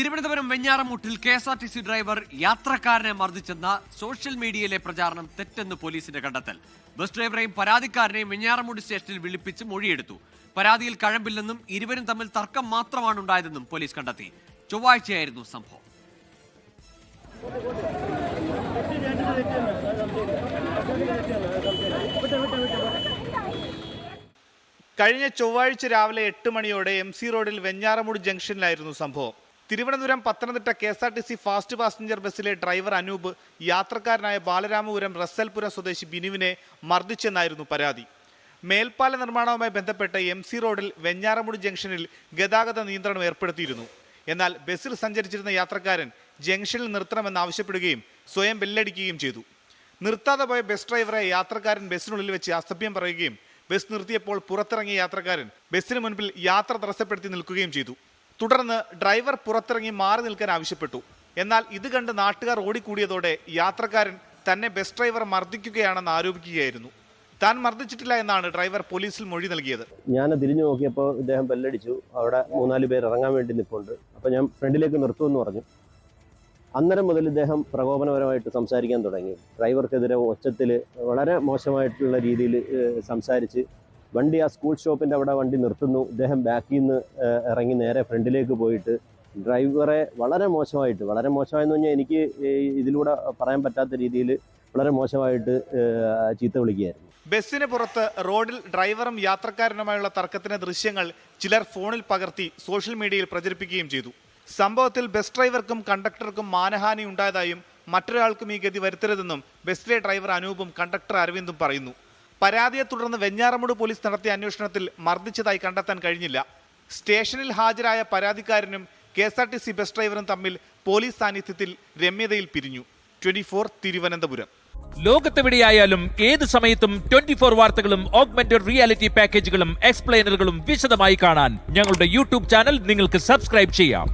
Thiruvananthapuram വെഞ്ഞാറമൂട്ടിൽ KSRTC driver യാത്രക്കാരനെ മർദ്ദിച്ചെന്ന social മീഡിയയിലെ പ്രചാരണം തെറ്റെന്ന് പോലീസിന്റെ കണ്ടെത്തൽ. ബസ് ഡ്രൈവറെയും പരാതിക്കാരനെയും വെഞ്ഞാറമൂട് സ്റ്റേഷനിൽ വിളിപ്പിച്ച് മൊഴിയെടുത്തു. പരാതിയിൽ കഴമ്പില്ലെന്നും ഇരുവരും തമ്മിൽ തർക്കം മാത്രമാണ് ഉണ്ടായതെന്നും പോലീസ് കണ്ടെത്തി. ചൊവ്വാഴ്ചയായിരുന്നു സംഭവം. കഴിഞ്ഞ ചൊവ്വാഴ്ച രാവിലെ 8 മണിയോടെ MC റോഡിൽ വെഞ്ഞാറമൂട് ജംഗ്ഷനിലായിരുന്നു സംഭവം. Thiruvananthapuram Pathanamthitta KSRTC fast passenger ബസ്സിലെ ഡ്രൈവർ അനൂപ് യാത്രക്കാരനായ ബാലരാമപുരം റസ്സൽപുരം സ്വദേശി ബിനുവിനെ മർദ്ദിച്ചെന്നായിരുന്നു പരാതി. മേൽപ്പാല നിർമ്മാണവുമായി ബന്ധപ്പെട്ട് MC റോഡിൽ വെഞ്ഞാറമൂട് ജംഗ്ഷനിൽ ഗതാഗത നിയന്ത്രണം ഏർപ്പെടുത്തിയിരുന്നു. എന്നാൽ ബസ്സിൽ സഞ്ചരിച്ചിരുന്ന യാത്രക്കാരൻ ജംഗ്ഷനിൽ നിർത്തണമെന്നാവശ്യപ്പെടുകയും സ്വയം ബെല്ലടിക്കുകയും ചെയ്തു. നിർത്താതെ പോയ ബസ് ഡ്രൈവറെ യാത്രക്കാരൻ ബസ്സിനുള്ളിൽ വെച്ച് അസഭ്യം പറയുകയും ബസ് നിർത്തിയപ്പോൾ പുറത്തിറങ്ങിയ യാത്രക്കാരൻ ബസ്സിന് മുൻപിൽ യാത്ര തടസ്സപ്പെടുത്തി നിൽക്കുകയും ചെയ്തു. തുടർന്ന് ഡ്രൈവർ പുറത്തിറങ്ങി മാറി നിൽക്കാൻ ആവശ്യപ്പെട്ടു. എന്നാൽ ഇത് കണ്ട് നാട്ടുകാർ ഓടിക്കൂടിയതോടെ യാത്രക്കാരൻ തന്നെ ബസ് ഡ്രൈവർ മർദ്ദിക്കുകയാണെന്ന് ആരോപിക്കുകയായിരുന്നു. താൻ മർദ്ദിച്ചിട്ടില്ല എന്നാണ് ഡ്രൈവർ പോലീസിൽ മൊഴി നൽകിയത്. ഞാൻ തിരിഞ്ഞു നോക്കിയപ്പോൾ ഇദ്ദേഹം ബെല്ലടിച്ചു. അവിടെ 3-4 പേർ ഇറങ്ങാൻ വേണ്ടി നിൽപ്പുണ്ട്. അപ്പോൾ ഞാൻ ഫ്രണ്ടിലേക്ക് നിർത്തുമെന്ന് പറഞ്ഞു. അന്നേരം മുതൽ ഇദ്ദേഹം പ്രകോപനപരമായിട്ട് സംസാരിക്കാൻ തുടങ്ങി. ഡ്രൈവർക്കെതിരെ ഒച്ചത്തിൽ വളരെ മോശമായിട്ടുള്ള രീതിയിൽ സംസാരിച്ച് വണ്ടി ആ സ്കൂൾ സ്റ്റോപ്പിൻ്റെ അവിടെ വണ്ടി നിർത്തുന്നു. ഇദ്ദേഹം ബാക്കിൽ നിന്ന് ഇറങ്ങി നേരെ ഫ്രണ്ടിലേക്ക് പോയിട്ട് ഡ്രൈവറെ വളരെ മോശമായെന്ന് പറഞ്ഞാൽ എനിക്ക് ഇതിലൂടെ പറയാൻ പറ്റാത്ത രീതിയിൽ വളരെ മോശമായിട്ട് ചീത്ത വിളിക്കുകയായിരുന്നു. ബസ്സിന് പുറത്ത് റോഡിൽ ഡ്രൈവറും യാത്രക്കാരനുമായുള്ള തർക്കത്തിന്റെ ദൃശ്യങ്ങൾ ചിലർ ഫോണിൽ പകർത്തി സോഷ്യൽ മീഡിയയിൽ പ്രചരിപ്പിക്കുകയും ചെയ്തു. സംഭവത്തിൽ ബസ് ഡ്രൈവർക്കും കണ്ടക്ടർക്കും മാനഹാനി ഉണ്ടായതായും മറ്റൊരാൾക്കും ഈ ഗതി വരുത്തരുതെന്നും ബസ്സിലെ ഡ്രൈവർ അനൂപും കണ്ടക്ടർ അരവിന്ദും പറയുന്നു. പരാതിയെ തുടർന്ന് വെഞ്ഞാറമൂട് പോലീസ് നടത്തിയ അന്വേഷണത്തിൽ മർദ്ദിച്ചതായി കണ്ടെത്താൻ കഴിഞ്ഞില്ല. സ്റ്റേഷനിൽ ഹാജരായ പരാതിക്കാരനും KSRTC ബസ് ഡ്രൈവറും തമ്മിൽ പോലീസ് സാന്നിധ്യത്തിൽ രമ്യതയിൽ പിരിഞ്ഞു. 24 തിരുവനന്തപുരം. ലോകത്തെവിടെയായാലും ഏത് സമയത്തും 24 വാർത്തകളും ഓഗ്മെന്റഡ് റിയാലിറ്റി പാക്കേജുകളും എക്സ്പ്ലെയിനറുകളും വിശദമായി കാണാൻ ഞങ്ങളുടെ YouTube ചാനൽ നിങ്ങൾക്ക് സബ്സ്ക്രൈബ് ചെയ്യാം.